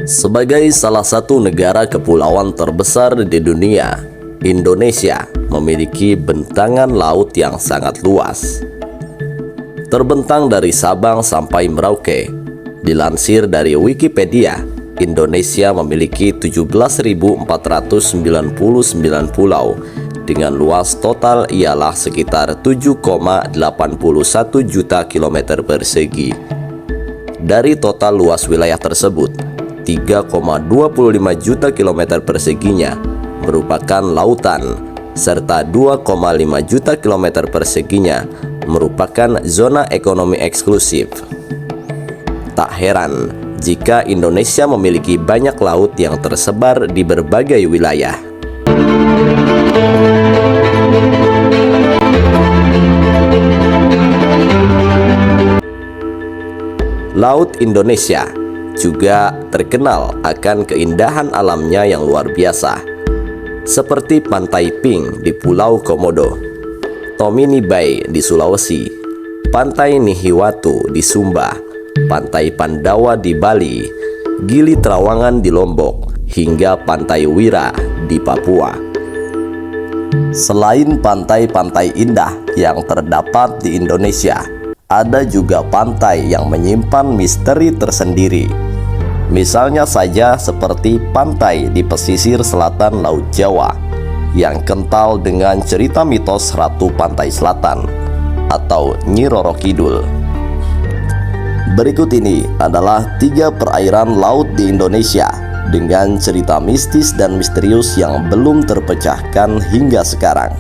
Sebagai salah satu negara kepulauan terbesar di dunia, Indonesia memiliki bentangan laut yang sangat luas. Terbentang dari Sabang sampai Merauke. Dilansir dari Wikipedia, Indonesia memiliki 17.499 pulau dengan luas total ialah sekitar 7,81 juta kilometer persegi. Dari total luas wilayah tersebut, 3,25 juta kilometer perseginya merupakan lautan, serta 2,5 juta kilometer perseginya merupakan zona ekonomi eksklusif. Tak heran jika Indonesia memiliki banyak laut yang tersebar di berbagai wilayah. Laut Indonesia juga terkenal akan keindahan alamnya yang luar biasa, seperti Pantai Pink di Pulau Komodo, Tomini Bay di Sulawesi, Pantai Nihiwatu di Sumba, Pantai Pandawa di Bali, Gili Trawangan di Lombok, hingga Pantai Wira di Papua. Selain pantai-pantai indah yang terdapat di Indonesia, ada juga pantai yang menyimpan misteri tersendiri. Misalnya saja seperti pantai di pesisir selatan Laut Jawa yang kental dengan cerita mitos Ratu Pantai Selatan atau Nyi Roro Kidul. Berikut ini adalah 3 perairan laut di Indonesia dengan cerita mistis dan misterius yang belum terpecahkan hingga sekarang.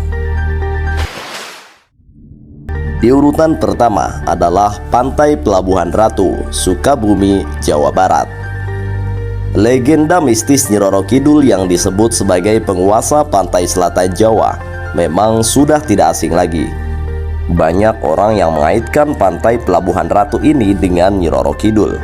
Di urutan pertama adalah Pantai Pelabuhan Ratu, Sukabumi, Jawa Barat. Legenda mistis Nyi Roro Kidul yang disebut sebagai penguasa pantai selatan Jawa memang sudah tidak asing lagi. Banyak orang yang mengaitkan Pantai Pelabuhan Ratu ini dengan Nyi Roro Kidul.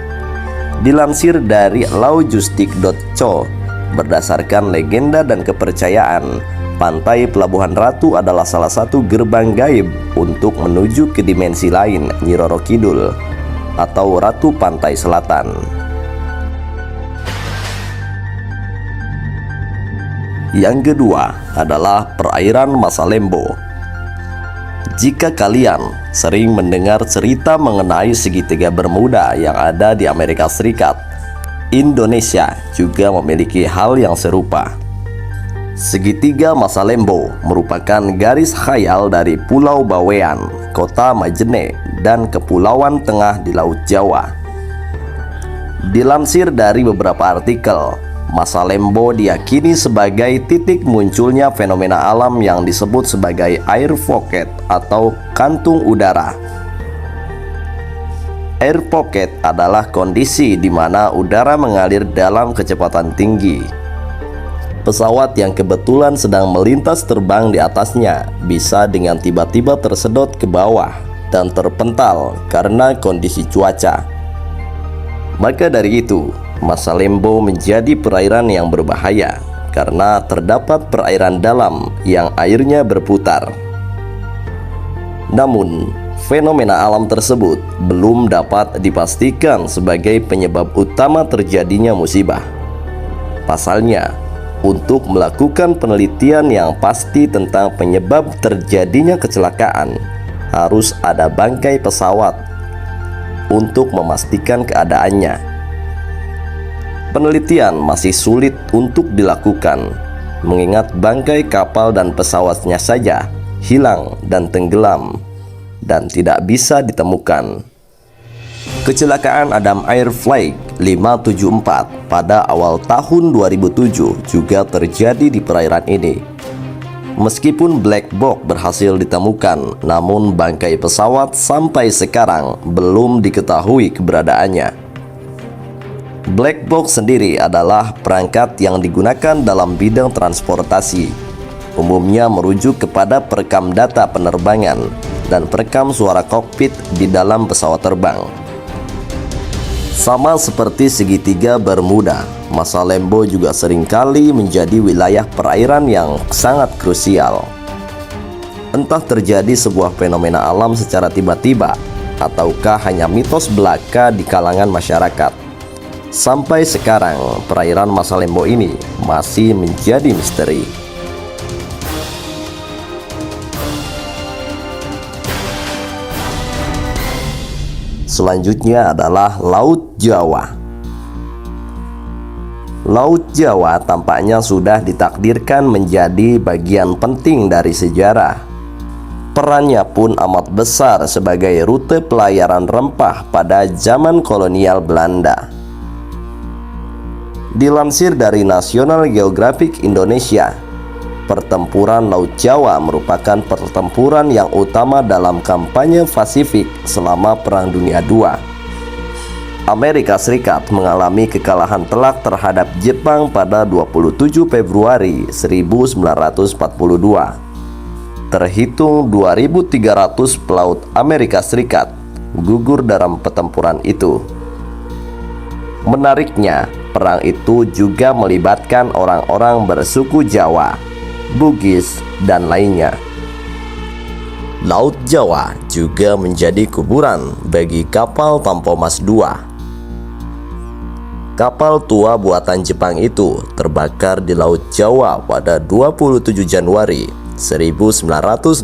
Dilansir dari laujustik.co, berdasarkan legenda dan kepercayaan, Pantai Pelabuhan Ratu adalah salah satu gerbang gaib untuk menuju ke dimensi lain Nyi Roro Kidul atau Ratu Pantai Selatan. Yang kedua adalah perairan Masalembo. Jika kalian sering mendengar cerita mengenai segitiga Bermuda yang ada di Amerika Serikat, Indonesia juga memiliki hal yang serupa. Segitiga Masalembo merupakan garis khayal dari Pulau Bawean, Kota Majene, dan Kepulauan Tengah di Laut Jawa. Dilansir dari beberapa artikel, Masalembo diyakini sebagai titik munculnya fenomena alam yang disebut sebagai air pocket atau kantung udara. Air pocket adalah kondisi di mana udara mengalir dalam kecepatan tinggi. Pesawat yang kebetulan sedang melintas terbang di atasnya bisa dengan tiba-tiba tersedot ke bawah dan terpental karena kondisi cuaca. Maka dari itu, Masalembo menjadi perairan yang berbahaya karena terdapat perairan dalam yang airnya berputar. Namun, fenomena alam tersebut belum dapat dipastikan sebagai penyebab utama terjadinya musibah. Pasalnya, untuk melakukan penelitian yang pasti tentang penyebab terjadinya kecelakaan, harus ada bangkai pesawat untuk memastikan keadaannya. Penelitian masih sulit untuk dilakukan, mengingat bangkai kapal dan pesawatnya saja hilang dan tenggelam dan tidak bisa ditemukan. Kecelakaan Adam Air Flight 574 pada awal tahun 2007 juga terjadi di perairan ini. Meskipun black box berhasil ditemukan, namun bangkai pesawat sampai sekarang belum diketahui keberadaannya. Black box sendiri adalah perangkat yang digunakan dalam bidang transportasi. Umumnya merujuk kepada perekam data penerbangan dan perekam suara kokpit di dalam pesawat terbang. Sama seperti segitiga Bermuda, Masalembo juga seringkali menjadi wilayah perairan yang sangat krusial. Entah terjadi sebuah fenomena alam secara tiba-tiba, ataukah hanya mitos belaka di kalangan masyarakat. Sampai sekarang, perairan Masalembo ini masih menjadi misteri. Selanjutnya adalah Laut Jawa. Laut Jawa tampaknya sudah ditakdirkan menjadi bagian penting dari sejarah. Perannya pun amat besar sebagai rute pelayaran rempah pada zaman kolonial Belanda. Dilansir dari National Geographic Indonesia, pertempuran Laut Jawa merupakan pertempuran yang utama dalam kampanye Pasifik selama Perang Dunia II. Amerika Serikat mengalami kekalahan telak terhadap Jepang pada 27 Februari 1942. Terhitung 2.300 pelaut Amerika Serikat gugur dalam pertempuran itu. Menariknya, perang itu juga melibatkan orang-orang bersuku Jawa, Bugis, dan lainnya. Laut Jawa juga menjadi kuburan bagi kapal Tampomas II. Kapal tua buatan Jepang itu terbakar di Laut Jawa pada 27 Januari 1981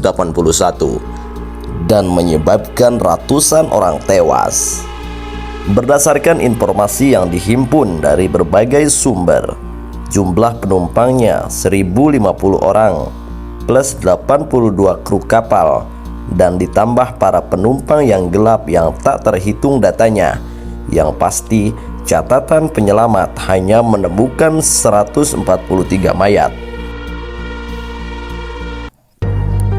dan menyebabkan ratusan orang tewas. Berdasarkan informasi yang dihimpun dari berbagai sumber, jumlah penumpangnya 1.050 orang plus 82 kru kapal, dan ditambah para penumpang yang gelap yang tak terhitung datanya. Yang pasti, catatan penyelamat hanya menemukan 143 mayat.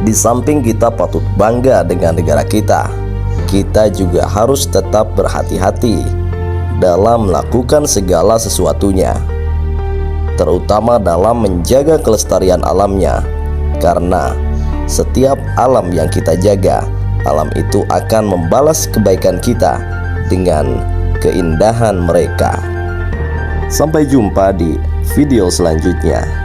Di samping kita patut bangga dengan negara kita, kita juga harus tetap berhati-hati dalam melakukan segala sesuatunya, terutama dalam menjaga kelestarian alamnya, karena setiap alam yang kita jaga, alam itu akan membalas kebaikan kita dengan keindahan mereka. Sampai jumpa di video selanjutnya.